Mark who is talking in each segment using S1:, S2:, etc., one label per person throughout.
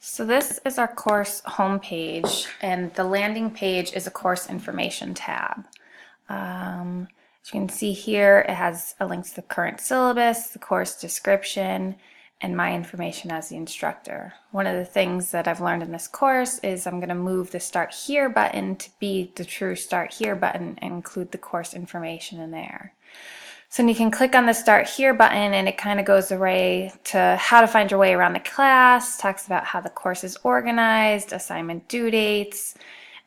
S1: So this is our course homepage, and the landing page is a course information tab. As you can see here, it has a link to the current syllabus, the course description, and my information as the instructor. One of the things that I've learned in this course is I'm going to move the Start Here button to be the true Start Here button and include the course information in there. So you can click on the Start Here button and it kind of goes away to how to find your way around the class, talks about how the course is organized, assignment due dates,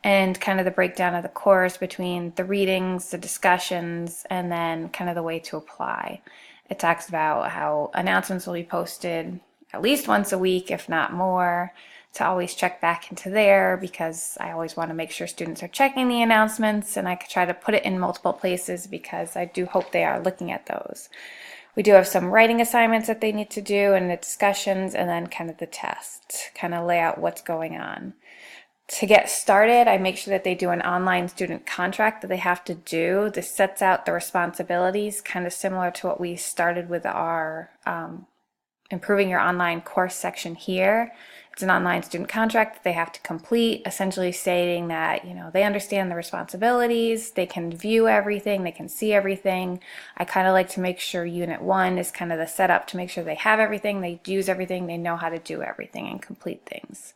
S1: and kind of the breakdown of the course between the readings, the discussions, and then kind of the way to apply. It talks about how announcements will be posted at least once a week, if not more, to always check back into there because I always want to make sure students are checking the announcements, and I could try to put it in multiple places because I do hope they are looking at those. We do have some writing assignments that they need to do and the discussions, and then kind of the test, kind of lay out what's going on. To get started, I make sure that they do an online student contract that they have to do. This sets out the responsibilities, kind of similar to what we started with our improving your online course section here. It's an online student contract that they have to complete, essentially stating that, they understand the responsibilities, they can view everything, they can see everything. I kind of like to make sure Unit 1 is kind of the setup to make sure they have everything, they use everything, they know how to do everything and complete things.